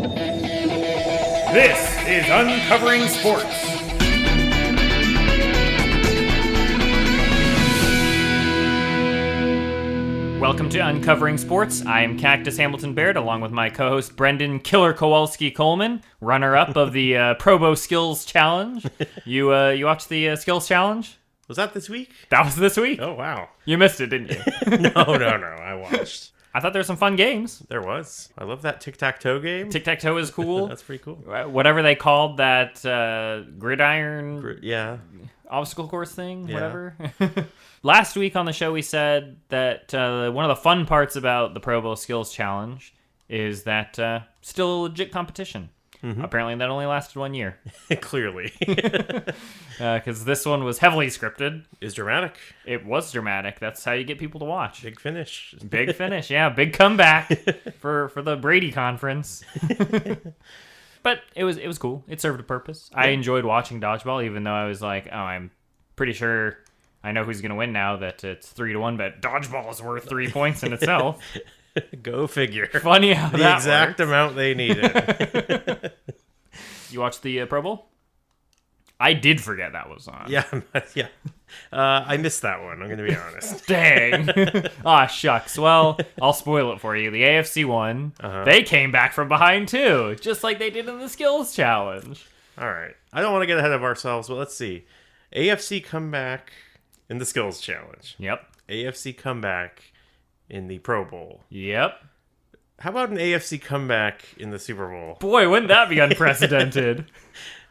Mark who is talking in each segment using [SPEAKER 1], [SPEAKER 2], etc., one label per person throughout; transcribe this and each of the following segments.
[SPEAKER 1] This is Uncovering Sports. Welcome to Uncovering Sports. I am Cactus Hamilton Baird, along with my co-host Brendan Killer Kowalski Coleman, runner-up of the Pro Bowl Skills Challenge. You watched the Skills Challenge?
[SPEAKER 2] Was that this week?
[SPEAKER 1] That was this week.
[SPEAKER 2] Oh, wow.
[SPEAKER 1] You missed it, didn't you?
[SPEAKER 2] No, I watched.
[SPEAKER 1] I thought there were some fun games.
[SPEAKER 2] There was. I love that tic-tac-toe game.
[SPEAKER 1] Tic-tac-toe is cool.
[SPEAKER 2] That's pretty cool.
[SPEAKER 1] Whatever they called that gridiron obstacle course thing, whatever. Last week on the show we said that one of the fun parts about the Pro Bowl Skills Challenge is that still a legit competition. Mm-hmm. Apparently that only lasted 1 year.
[SPEAKER 2] Clearly.
[SPEAKER 1] Because this one was heavily scripted.
[SPEAKER 2] It's dramatic.
[SPEAKER 1] It was dramatic. That's how you get people to watch.
[SPEAKER 2] Big finish.
[SPEAKER 1] Big finish, yeah. Big comeback for the Brady conference. But it was cool. It served a purpose. Yeah. I enjoyed watching dodgeball, even though I was like, oh, I'm pretty sure I know who's going to win now that it's 3-1, but dodgeball is worth 3 points in itself.
[SPEAKER 2] Go figure.
[SPEAKER 1] Funny how
[SPEAKER 2] the exact amount they needed.
[SPEAKER 1] You watched the Pro Bowl? I did forget that was on.
[SPEAKER 2] Yeah. I missed that one, I'm going to be honest.
[SPEAKER 1] Dang. Aw, shucks. Well, I'll spoil it for you. The AFC won. Uh-huh. They came back from behind, too, just like they did in the Skills Challenge.
[SPEAKER 2] All right. I don't want to get ahead of ourselves, but let's see. AFC comeback in the Skills Challenge.
[SPEAKER 1] Yep.
[SPEAKER 2] AFC comeback in the Pro Bowl.
[SPEAKER 1] Yep.
[SPEAKER 2] How about an AFC comeback in the Super Bowl?
[SPEAKER 1] Boy, wouldn't that be unprecedented?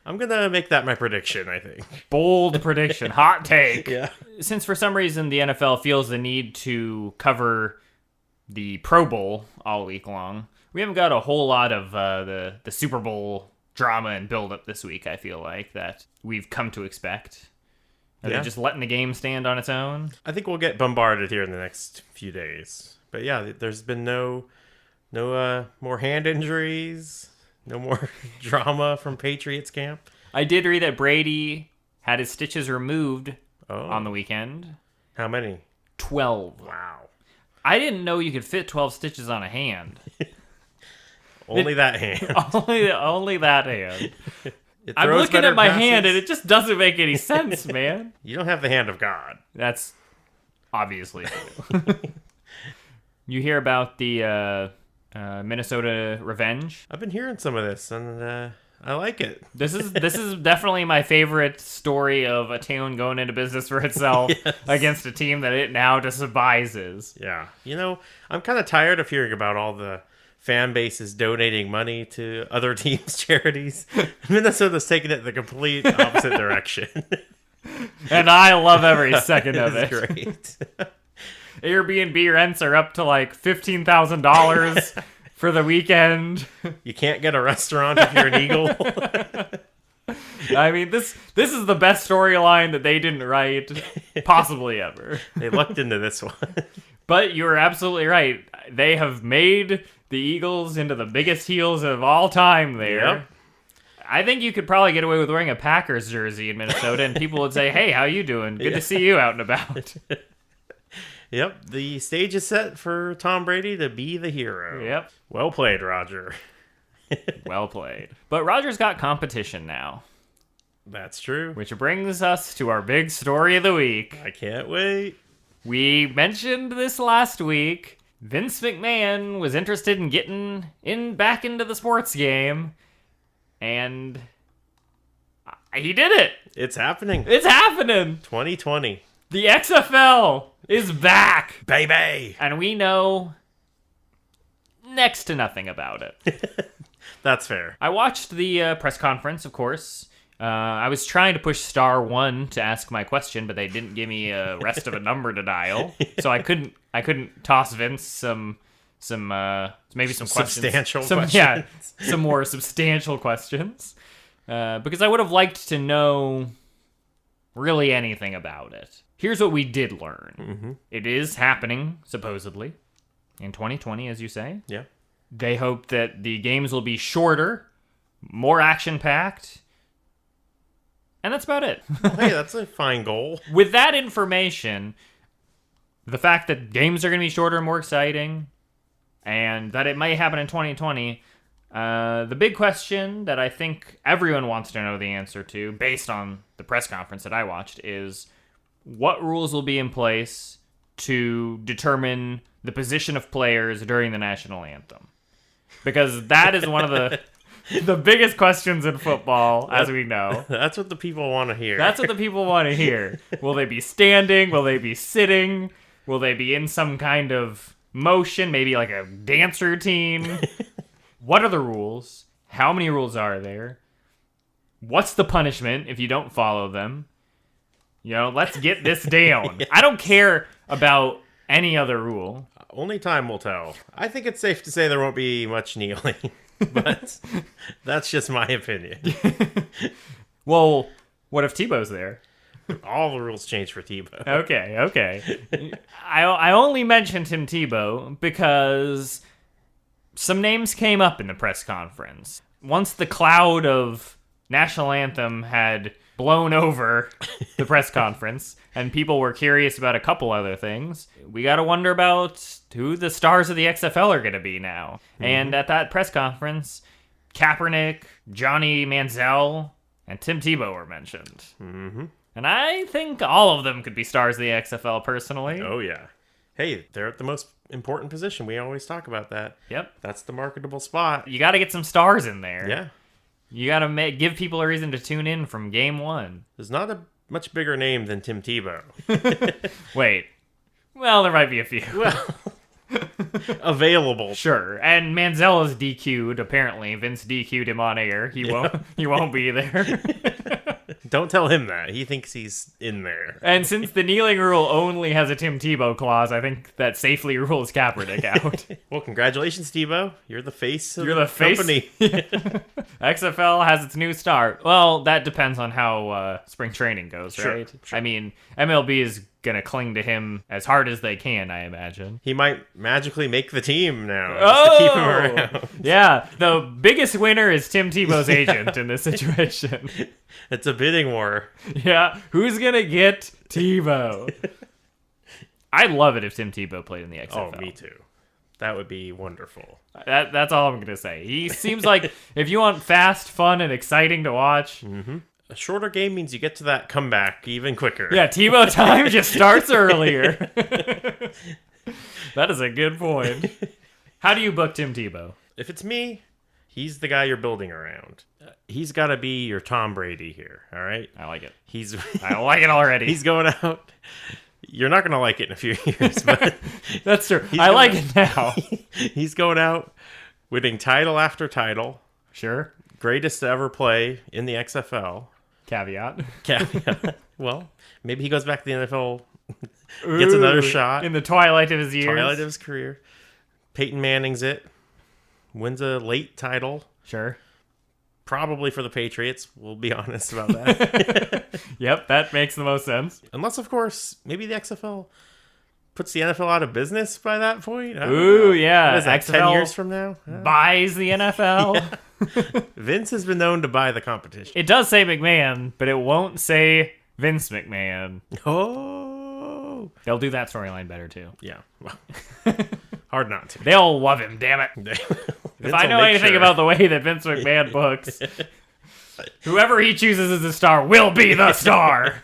[SPEAKER 2] I'm going to make that my prediction, I think.
[SPEAKER 1] Bold prediction. Hot take.
[SPEAKER 2] Yeah.
[SPEAKER 1] Since for some reason the NFL feels the need to cover the Pro Bowl all week long, we haven't got a whole lot of the Super Bowl drama and build-up this week, I feel like, that we've come to expect. Are they just letting the game stand on its own?
[SPEAKER 2] I think we'll get bombarded here in the next few days. But yeah, there's been no more hand injuries, no more drama from Patriots camp.
[SPEAKER 1] I did read that Brady had his stitches removed on the weekend.
[SPEAKER 2] How many?
[SPEAKER 1] 12.
[SPEAKER 2] Wow.
[SPEAKER 1] I didn't know you could fit 12 stitches on a hand.
[SPEAKER 2] Only that hand.
[SPEAKER 1] Only that hand. I'm looking at my hand and it just doesn't make any sense, man.
[SPEAKER 2] You don't have the hand of God.
[SPEAKER 1] That's obviously true. You hear about the Minnesota revenge?
[SPEAKER 2] I've been hearing some of this, and I like it.
[SPEAKER 1] This is definitely my favorite story of a town going into business for itself against a team that it now despises.
[SPEAKER 2] Yeah. You know, I'm kind of tired of hearing about all the fan bases donating money to other teams' charities. Minnesota's taking it the complete opposite direction.
[SPEAKER 1] And I love every second of it.
[SPEAKER 2] Great.
[SPEAKER 1] Airbnb rents are up to like $15,000 for the weekend.
[SPEAKER 2] You can't get a restaurant if you're an Eagle.
[SPEAKER 1] I mean, this is the best storyline that they didn't write possibly ever.
[SPEAKER 2] They lucked into this one.
[SPEAKER 1] But you're absolutely right. They have made the Eagles into the biggest heels of all time there. Yep. I think you could probably get away with wearing a Packers jersey in Minnesota, and people would say, hey, how you doing? Good to see you out and about.
[SPEAKER 2] Yep, the stage is set for Tom Brady to be the hero.
[SPEAKER 1] Yep.
[SPEAKER 2] Well played, Roger.
[SPEAKER 1] Well played. But Roger's got competition now.
[SPEAKER 2] That's true.
[SPEAKER 1] Which brings us to our big story of the week.
[SPEAKER 2] I can't wait.
[SPEAKER 1] We mentioned this last week. Vince McMahon was interested in getting back into the sports game, and he did it.
[SPEAKER 2] It's happening.
[SPEAKER 1] It's happening.
[SPEAKER 2] 2020.
[SPEAKER 1] The XFL is back.
[SPEAKER 2] BAYBAY.
[SPEAKER 1] And we know next to nothing about it.
[SPEAKER 2] That's fair.
[SPEAKER 1] I watched the press conference, of course. I was trying to push *1 to ask my question, but they didn't give me a rest of a number to dial, so I couldn't toss Vince maybe some questions,
[SPEAKER 2] substantial questions.
[SPEAKER 1] Some more substantial questions, because I would have liked to know really anything about it. Here's what we did learn: It is happening supposedly in 2020, as you say.
[SPEAKER 2] Yeah.
[SPEAKER 1] They hope that the games will be shorter, more action-packed. And that's about it.
[SPEAKER 2] Well, hey, that's a fine goal.
[SPEAKER 1] With that information, the fact that games are going to be shorter and more exciting, and that it might happen in 2020, The big question that I think everyone wants to know the answer to, based on the press conference that I watched, is what rules will be in place to determine the position of players during the national anthem. Because that is one of the biggest questions in football, as we know.
[SPEAKER 2] That's what the people want to hear.
[SPEAKER 1] That's what the people want to hear. Will they be standing? Will they be sitting? Will they be in some kind of motion? Maybe like a dance routine? What are the rules? How many rules are there? What's the punishment if you don't follow them? Let's get this down. I don't care about any other rule.
[SPEAKER 2] Only time will tell. I think it's safe to say there won't be much kneeling, but that's just my opinion.
[SPEAKER 1] Well, what if Tebow's there?
[SPEAKER 2] All the rules change for Tebow.
[SPEAKER 1] Okay. I only mentioned Tim Tebow because some names came up in the press conference. Once the cloud of National Anthem had blown over the press conference and people were curious about a couple other things, we got to wonder about who the stars of the XFL are going to be now. Mm-hmm. And at that press conference, Kaepernick, Johnny Manziel, and Tim Tebow were mentioned.
[SPEAKER 2] Mm-hmm.
[SPEAKER 1] And I think all of them could be stars of the XFL personally.
[SPEAKER 2] Oh, yeah. Hey, they're at the most important position. We always talk about that.
[SPEAKER 1] Yep.
[SPEAKER 2] That's the marketable spot.
[SPEAKER 1] You got to get some stars in there.
[SPEAKER 2] Yeah.
[SPEAKER 1] You got to give people a reason to tune in from game one.
[SPEAKER 2] There's not a much bigger name than Tim Tebow.
[SPEAKER 1] Wait. Well, there might be a few.
[SPEAKER 2] Well, available.
[SPEAKER 1] Sure. And Manziel is DQ'd, apparently. Vince DQ'd him on air. He won't be there.
[SPEAKER 2] Don't tell him that. He thinks he's in there.
[SPEAKER 1] And since the kneeling rule only has a Tim Tebow clause, I think that safely rules Kaepernick out.
[SPEAKER 2] Well, congratulations, Tebow. You're the face of
[SPEAKER 1] the
[SPEAKER 2] company.
[SPEAKER 1] XFL has its new star. Well, that depends on how spring training goes, right?
[SPEAKER 2] Sure.
[SPEAKER 1] I mean, MLB is going to cling to him as hard as they can, I imagine.
[SPEAKER 2] He might magically make the team now
[SPEAKER 1] just
[SPEAKER 2] to keep him around.
[SPEAKER 1] Yeah, the biggest winner is Tim Tebow's agent in this situation.
[SPEAKER 2] It's a bidding war.
[SPEAKER 1] Yeah, who's going to get Tebow? I'd love it if Tim Tebow played in the XFL.
[SPEAKER 2] Oh, me too. That would be wonderful.
[SPEAKER 1] That's all I'm going to say. He seems like if you want fast, fun, and exciting to watch...
[SPEAKER 2] Mm-hmm. A shorter game means you get to that comeback even quicker.
[SPEAKER 1] Yeah, Tebow time just starts earlier. That is a good point. How do you book Tim Tebow?
[SPEAKER 2] If it's me, he's the guy you're building around. He's got to be your Tom Brady here, all right?
[SPEAKER 1] I like it.
[SPEAKER 2] I
[SPEAKER 1] like it already.
[SPEAKER 2] He's going out. You're not going to like it in a few years, but...
[SPEAKER 1] That's true. I like it now.
[SPEAKER 2] He's going out winning title after title.
[SPEAKER 1] Sure.
[SPEAKER 2] Greatest to ever play in the XFL.
[SPEAKER 1] Caveat.
[SPEAKER 2] Well, maybe he goes back to the NFL, gets another shot.
[SPEAKER 1] In the twilight of his years.
[SPEAKER 2] Twilight of his career. Peyton Manning's it. Wins a late title.
[SPEAKER 1] Sure.
[SPEAKER 2] Probably for the Patriots. We'll be honest about that.
[SPEAKER 1] Yep, that makes the most sense.
[SPEAKER 2] Unless, of course, maybe the XFL puts the NFL out of business by that point.
[SPEAKER 1] Yeah.
[SPEAKER 2] What is that,
[SPEAKER 1] XFL
[SPEAKER 2] 10 years from now?
[SPEAKER 1] Buys the NFL.
[SPEAKER 2] Yeah. Vince has been known to buy the competition.
[SPEAKER 1] It does say McMahon, but it won't say Vince McMahon.
[SPEAKER 2] Oh.
[SPEAKER 1] They'll do that storyline better, too.
[SPEAKER 2] Yeah. Well, hard not to.
[SPEAKER 1] They'll love him, damn it. If I know anything about the way that Vince McMahon books, whoever he chooses as a star will be the star.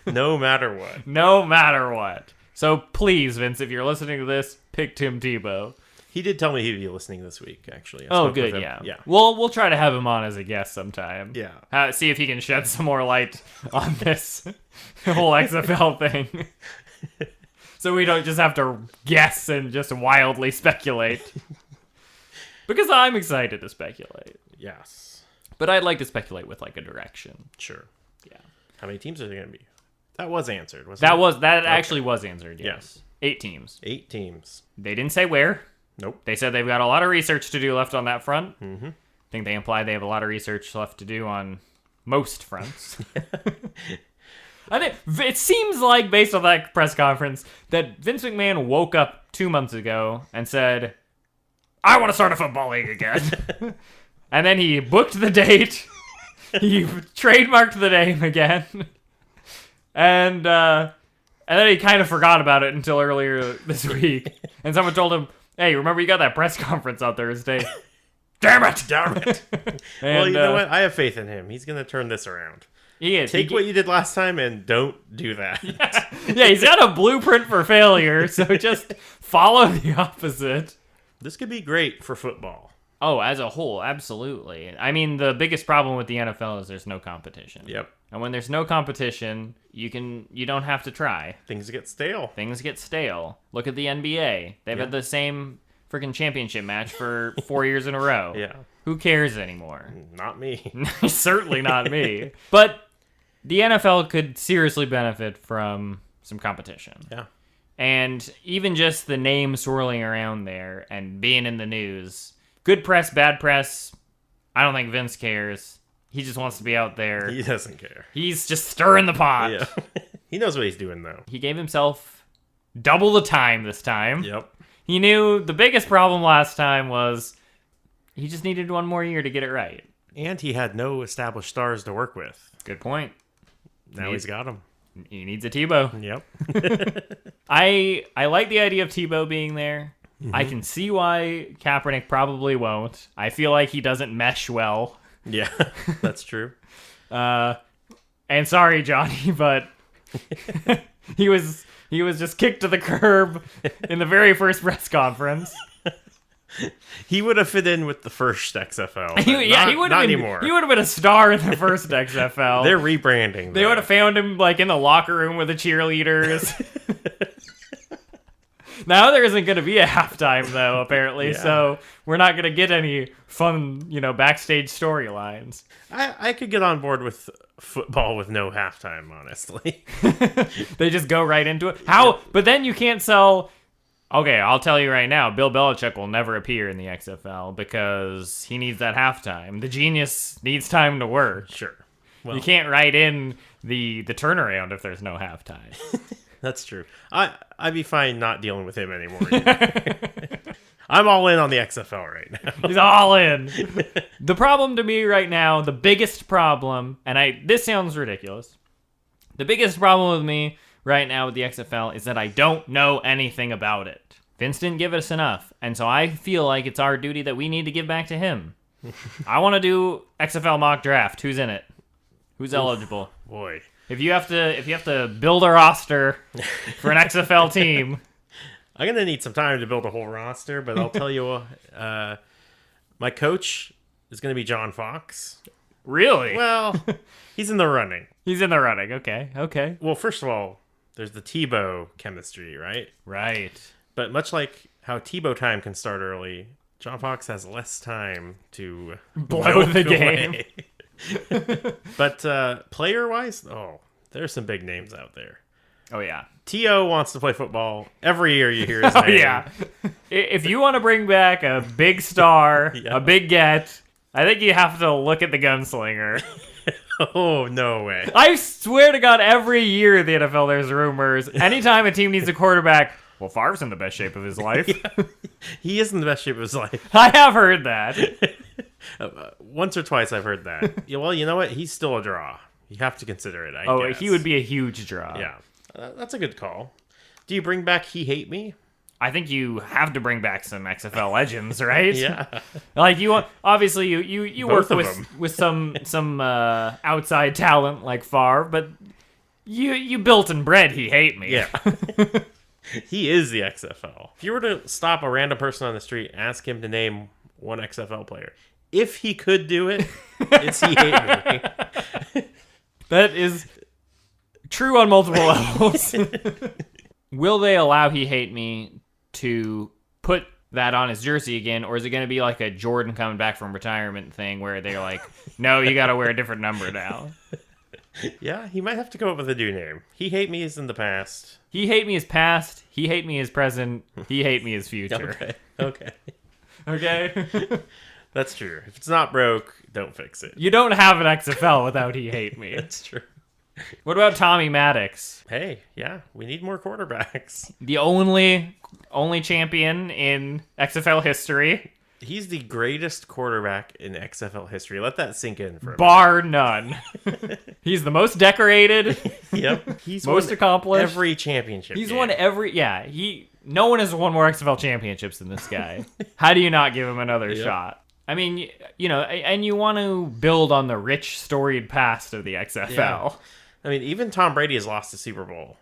[SPEAKER 2] No matter what.
[SPEAKER 1] No matter what. So please, Vince, if you're listening to this, pick Tim Tebow.
[SPEAKER 2] He did tell me he'd be listening this week, actually.
[SPEAKER 1] Oh, good, yeah. We'll try to have him on as a guest sometime.
[SPEAKER 2] Yeah.
[SPEAKER 1] See if he can shed some more light on this whole XFL thing. So we don't just have to guess and just wildly speculate. Because I'm excited to speculate.
[SPEAKER 2] Yes.
[SPEAKER 1] But I'd like to speculate with, like, a direction.
[SPEAKER 2] Sure.
[SPEAKER 1] Yeah.
[SPEAKER 2] How many teams are there going to be? That was answered, wasn't it?
[SPEAKER 1] That actually was answered, yes. 8 teams.
[SPEAKER 2] 8 teams.
[SPEAKER 1] They didn't say where.
[SPEAKER 2] Nope.
[SPEAKER 1] They said they've got a lot of research to do left on that front.
[SPEAKER 2] Mm-hmm.
[SPEAKER 1] I think they implied they have a lot of research left to do on most fronts. I think it seems like, based on that press conference, that Vince McMahon woke up 2 months ago and said, I want to start a football league again. And then he booked the date. He trademarked the name again. And then he kind of forgot about it until earlier this week. And someone told him, Hey, remember you got that press conference on Thursday? Damn it!
[SPEAKER 2] Damn it! Well, you know what? I have faith in him. He's going to turn this around.
[SPEAKER 1] He is.
[SPEAKER 2] Take what you did last time and don't do that.
[SPEAKER 1] Yeah, he's got a blueprint for failure, so just follow the opposite.
[SPEAKER 2] This could be great for football.
[SPEAKER 1] Oh, as a whole, absolutely. I mean, the biggest problem with the NFL is there's no competition.
[SPEAKER 2] Yep.
[SPEAKER 1] And when there's no competition, you don't have to try.
[SPEAKER 2] Things get stale.
[SPEAKER 1] Look at the NBA. They've had the same freaking championship match for 4 years in a row.
[SPEAKER 2] Yeah.
[SPEAKER 1] Who cares anymore?
[SPEAKER 2] Not me.
[SPEAKER 1] Certainly not me. But the NFL could seriously benefit from some competition.
[SPEAKER 2] Yeah.
[SPEAKER 1] And even just the name swirling around there and being in the news. Good press, bad press. I don't think Vince cares. He just wants to be out there.
[SPEAKER 2] He doesn't care.
[SPEAKER 1] He's just stirring the pot.
[SPEAKER 2] Yeah. He knows what he's doing, though.
[SPEAKER 1] He gave himself double the time this time.
[SPEAKER 2] Yep.
[SPEAKER 1] He knew the biggest problem last time was he just needed one more year to get it right.
[SPEAKER 2] And he had no established stars to work with.
[SPEAKER 1] Good point.
[SPEAKER 2] Now he's got them.
[SPEAKER 1] He needs a Tebow.
[SPEAKER 2] Yep.
[SPEAKER 1] I like the idea of Tebow being there. Mm-hmm. I can see why Kaepernick probably won't. I feel like he doesn't mesh well.
[SPEAKER 2] Yeah, that's true.
[SPEAKER 1] And sorry, Johnny, but he was just kicked to the curb in the very first press conference.
[SPEAKER 2] He would have fit in with the first XFL.
[SPEAKER 1] He would have
[SPEAKER 2] anymore.
[SPEAKER 1] He would have been a star in the first XFL.
[SPEAKER 2] They're rebranding.
[SPEAKER 1] They would have found him like in the locker room with the cheerleaders. Now there isn't going to be a halftime, though, apparently, so we're not going to get any fun, backstage storylines.
[SPEAKER 2] I could get on board with football with no halftime, honestly.
[SPEAKER 1] They just go right into it. How? But then you can't sell... Okay, I'll tell you right now, Bill Belichick will never appear in the XFL because he needs that halftime. The genius needs time to work.
[SPEAKER 2] Sure. Well,
[SPEAKER 1] you can't write in the turnaround if there's no halftime.
[SPEAKER 2] That's true. I'd be fine not dealing with him anymore. I'm all in on the XFL right now.
[SPEAKER 1] He's all in. The problem to me right now, the biggest problem, and this sounds ridiculous. The biggest problem with me right now with the XFL is that I don't know anything about it. Vince didn't give us enough, and so I feel like it's our duty that we need to give back to him. I want to do XFL mock draft. Who's in it? Who's eligible?
[SPEAKER 2] Boy.
[SPEAKER 1] If you have to build a roster for an XFL team,
[SPEAKER 2] I'm gonna need some time to build a whole roster. But I'll tell you, my coach is gonna be John Fox.
[SPEAKER 1] Really?
[SPEAKER 2] Well, he's in the running.
[SPEAKER 1] He's in the running. Okay.
[SPEAKER 2] Well, first of all, there's the Tebow chemistry, right?
[SPEAKER 1] Right.
[SPEAKER 2] But much like how Tebow time can start early, John Fox has less time to
[SPEAKER 1] blow the game.
[SPEAKER 2] But player-wise, there's some big names out there.
[SPEAKER 1] Oh, yeah.
[SPEAKER 2] T.O. wants to play football. Every year you hear his name.
[SPEAKER 1] Yeah. If you want to bring back a big star, a big get, I think you have to look at the gunslinger.
[SPEAKER 2] Oh, no way.
[SPEAKER 1] I swear to God, every year in the NFL there's rumors. Anytime a team needs a quarterback, well, Favre's in the best shape of his life.
[SPEAKER 2] Yeah, he is in the best shape of his life.
[SPEAKER 1] I have heard that.
[SPEAKER 2] Once or twice I've heard that. Yeah, well, you know what? He's still a draw. You have to consider it, I guess.
[SPEAKER 1] He would be a huge draw.
[SPEAKER 2] Yeah. That's a good call. Do you bring back He Hate Me?
[SPEAKER 1] I think you have to bring back some XFL legends, right?
[SPEAKER 2] Yeah.
[SPEAKER 1] Like you want, obviously you work with some outside talent like Favre, but you built and bred He Hate Me.
[SPEAKER 2] Yeah. He is the XFL. If you were to stop a random person on the street, ask him to name one XFL player, if he could do it, it's He Hate Me.
[SPEAKER 1] That is true on multiple levels. Will they allow He Hate Me to put that on his jersey again, or is it going to be like a Jordan coming back from retirement thing where they're like, no, you got to wear a different number now?
[SPEAKER 2] Yeah, he might have to come up with a new name. He Hate Me is in the past.
[SPEAKER 1] He Hate Me is past. He Hate Me is present. He Hate Me is future.
[SPEAKER 2] Okay. That's true. If it's not broke, don't fix it.
[SPEAKER 1] You don't have an XFL without He Hate Me.
[SPEAKER 2] That's true.
[SPEAKER 1] What about Tommy Maddox?
[SPEAKER 2] Hey, yeah, we need more quarterbacks.
[SPEAKER 1] The only champion in XFL history.
[SPEAKER 2] He's the greatest quarterback in XFL history. Let that sink in for a
[SPEAKER 1] bar none. He's the most decorated.
[SPEAKER 2] Yep. He's
[SPEAKER 1] most accomplished.
[SPEAKER 2] Every championship.
[SPEAKER 1] He's won every. Yeah. No one has won more XFL championships than this guy. How do you not give him another shot? I mean, and you want to build on the rich, storied past of the XFL.
[SPEAKER 2] Yeah. I mean, even Tom Brady has lost the Super Bowl.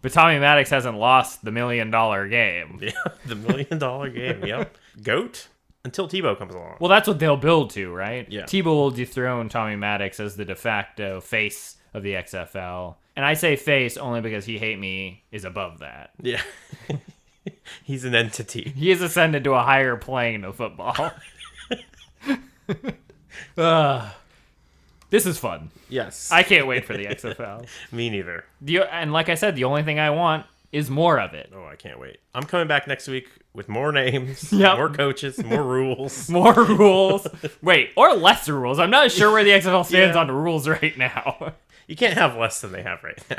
[SPEAKER 1] But Tommy Maddox hasn't lost the $1 million game.
[SPEAKER 2] Yeah, the $1 million game, yep. GOAT? Until Tebow comes along.
[SPEAKER 1] Well, that's what they'll build to, right?
[SPEAKER 2] Yeah.
[SPEAKER 1] Tebow will dethrone Tommy Maddox as the de facto face of the XFL. And I say face only because He Hate Me is above that.
[SPEAKER 2] Yeah. He's an entity.
[SPEAKER 1] He has ascended to a higher plane of football. This is fun.
[SPEAKER 2] Yes.
[SPEAKER 1] I can't wait for the XFL.
[SPEAKER 2] Me neither.
[SPEAKER 1] And like I said, the only thing I want is more of it.
[SPEAKER 2] Oh, I can't wait. I'm coming back next week with more names,
[SPEAKER 1] Yep.
[SPEAKER 2] more coaches, more rules.
[SPEAKER 1] More rules. Wait, or less rules. I'm not sure where the XFL stands on rules right now.
[SPEAKER 2] You can't have less than they have right now.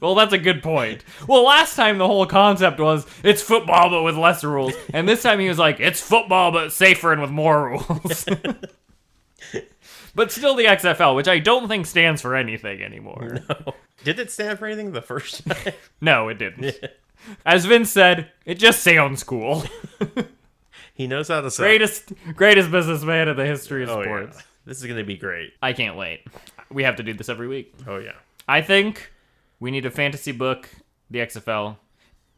[SPEAKER 1] Well, that's a good point. Well, last time the whole concept was it's football but with less rules. And this time he was like, it's football but safer and with more rules. But still the XFL, which I don't think stands for anything anymore.
[SPEAKER 2] No. Did it stand for anything the first time?
[SPEAKER 1] No, it didn't. As Vince said, it just sounds cool.
[SPEAKER 2] He knows how to sell.
[SPEAKER 1] Greatest businessman in the history of sports.
[SPEAKER 2] Yeah. This is going to be great.
[SPEAKER 1] I can't wait. We have to do this every week.
[SPEAKER 2] Oh, yeah.
[SPEAKER 1] I think we need to fantasy book the XFL.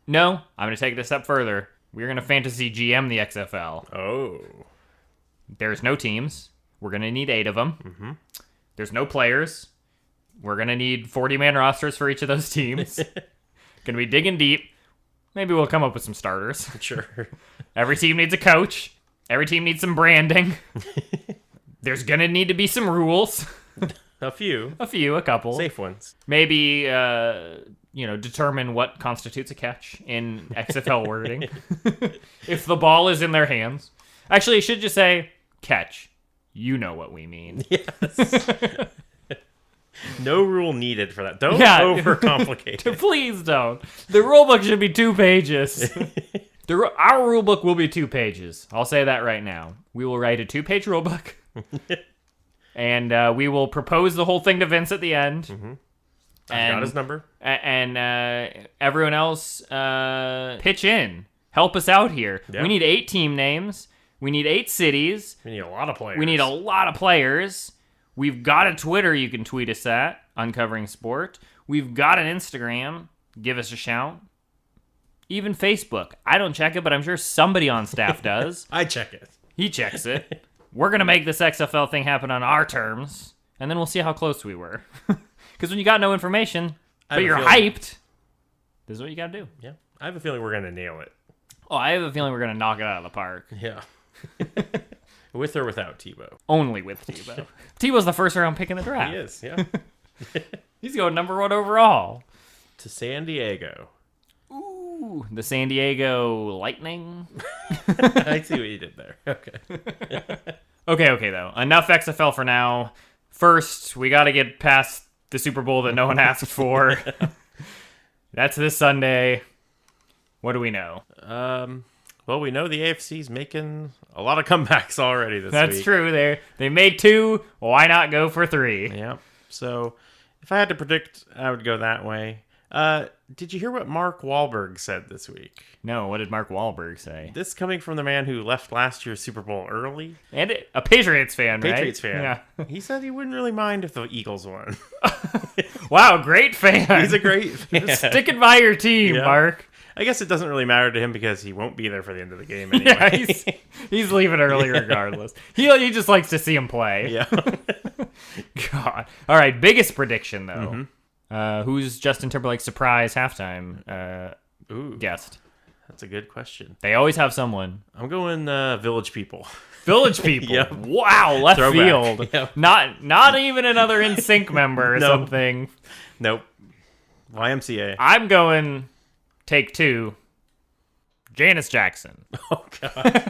[SPEAKER 1] No, I'm going to take it a step further. We're going to fantasy GM the XFL.
[SPEAKER 2] Oh.
[SPEAKER 1] There's no teams. We're going to need 8 of them.
[SPEAKER 2] Mm-hmm.
[SPEAKER 1] There's no players. We're going to need 40-man rosters for each of those teams. Going to be digging deep. Maybe we'll come up with some starters.
[SPEAKER 2] Sure.
[SPEAKER 1] Every team needs a coach. Every team needs some branding. There's going to need to be some rules.
[SPEAKER 2] A few.
[SPEAKER 1] A couple.
[SPEAKER 2] Safe ones.
[SPEAKER 1] Maybe, determine what constitutes a catch in XFL wording. If the ball is in their hands. Actually, it should just say, catch. You know what we mean.
[SPEAKER 2] Yes. No rule needed for that. Don't overcomplicate it.
[SPEAKER 1] Please don't. The rulebook should be 2 pages. Our rulebook will be 2 pages. I'll say that right now. We will write a 2-page rulebook. And we will propose the whole thing to Vince at the end.
[SPEAKER 2] Mm-hmm. I've got his number.
[SPEAKER 1] And everyone else pitch in. Help us out here. Yeah. We need 8 team names. We need 8 cities.
[SPEAKER 2] We need a lot of
[SPEAKER 1] players. We've got a Twitter you can tweet us at, Uncovering Sport. We've got an Instagram. Give us a shout. Even Facebook. I don't check it, but I'm sure somebody on staff does.
[SPEAKER 2] I check it.
[SPEAKER 1] He checks it. We're going to make this XFL thing happen on our terms, and then we'll see how close we were. Because when you got no information, but you're hyped, this is what you got to do.
[SPEAKER 2] Yeah. I have a feeling we're going to nail it.
[SPEAKER 1] Oh, I have a feeling we're going to knock it out of the park.
[SPEAKER 2] Yeah. With or without Tebow?
[SPEAKER 1] Only with Tebow. Tebow's the first round pick in the draft.
[SPEAKER 2] He is, yeah.
[SPEAKER 1] He's going number 1 overall.
[SPEAKER 2] To San Diego.
[SPEAKER 1] Ooh, the San Diego Lightning.
[SPEAKER 2] I see what you did there. Okay.
[SPEAKER 1] Okay, though. Enough XFL for now. First, we got to get past the Super Bowl that no one asked for. That's this Sunday. What do we know?
[SPEAKER 2] Well, we know the AFC's making a lot of comebacks already this week.
[SPEAKER 1] That's true. They made 2. Why not go for 3?
[SPEAKER 2] Yeah. So, if I had to predict, I would go that way. Did you hear what Mark Wahlberg said this week?
[SPEAKER 1] No, what did Mark Wahlberg say?
[SPEAKER 2] This coming from the man who left last year's Super Bowl early.
[SPEAKER 1] And a Patriots fan, right?
[SPEAKER 2] Patriots fan.
[SPEAKER 1] Yeah.
[SPEAKER 2] He said he wouldn't really mind if the Eagles won.
[SPEAKER 1] Wow, great fan.
[SPEAKER 2] He's a great fan.
[SPEAKER 1] Sticking by your team, yeah. Mark.
[SPEAKER 2] I guess it doesn't really matter to him because he won't be there for the end of the game anyway.
[SPEAKER 1] Yeah, he's leaving early regardless. He just likes to see him play.
[SPEAKER 2] Yeah.
[SPEAKER 1] God. All right, biggest prediction, though. Mm-hmm. Who's Justin Timberlake's surprise halftime guest?
[SPEAKER 2] That's a good question.
[SPEAKER 1] They always have someone.
[SPEAKER 2] I'm going Village People.
[SPEAKER 1] Village People?
[SPEAKER 2] Yep.
[SPEAKER 1] Wow, left field.
[SPEAKER 2] Yep.
[SPEAKER 1] Not even another NSYNC member or something.
[SPEAKER 2] Nope. YMCA.
[SPEAKER 1] I'm going Take 2. Janice Jackson.
[SPEAKER 2] Oh, God.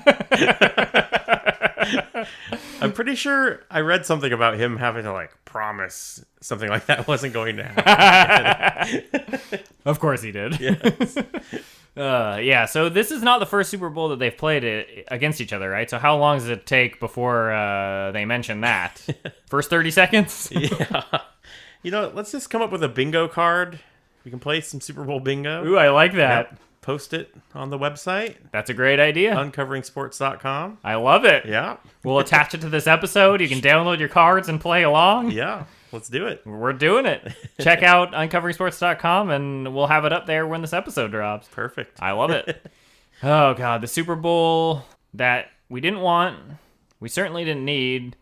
[SPEAKER 2] I'm pretty sure I read something about him having to, promise something like that wasn't going to happen.
[SPEAKER 1] Of course he did.
[SPEAKER 2] Yes.
[SPEAKER 1] So this is not the first Super Bowl that they've played against each other, right? So how long does it take before they mention that? First 30 seconds?
[SPEAKER 2] Yeah. Let's just come up with a bingo card. We can play some Super Bowl bingo.
[SPEAKER 1] Ooh, I like that.
[SPEAKER 2] Yep. post it on the website.
[SPEAKER 1] That's a great idea.
[SPEAKER 2] Uncovering sports.com.
[SPEAKER 1] I love it.
[SPEAKER 2] Yeah.
[SPEAKER 1] We'll attach it to this episode. You can download your cards and play along.
[SPEAKER 2] Yeah. Let's do it.
[SPEAKER 1] We're doing it. Check out uncovering sports.com, and we'll have it up there when this episode drops.
[SPEAKER 2] Perfect.
[SPEAKER 1] I love it. Oh, God. The Super Bowl that we didn't want, we certainly didn't need,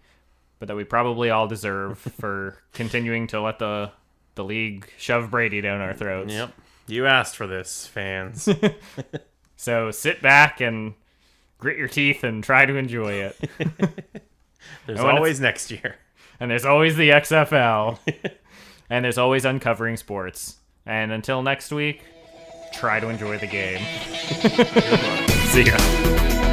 [SPEAKER 1] but that we probably all deserve for continuing to let the league shove Brady down our throats.
[SPEAKER 2] Yep. You asked for this, fans.
[SPEAKER 1] So sit back and grit your teeth and try to enjoy it.
[SPEAKER 2] There's always next year.
[SPEAKER 1] And there's always the XFL. And there's always Uncovering Sports. And until next week, try to enjoy the game. See ya.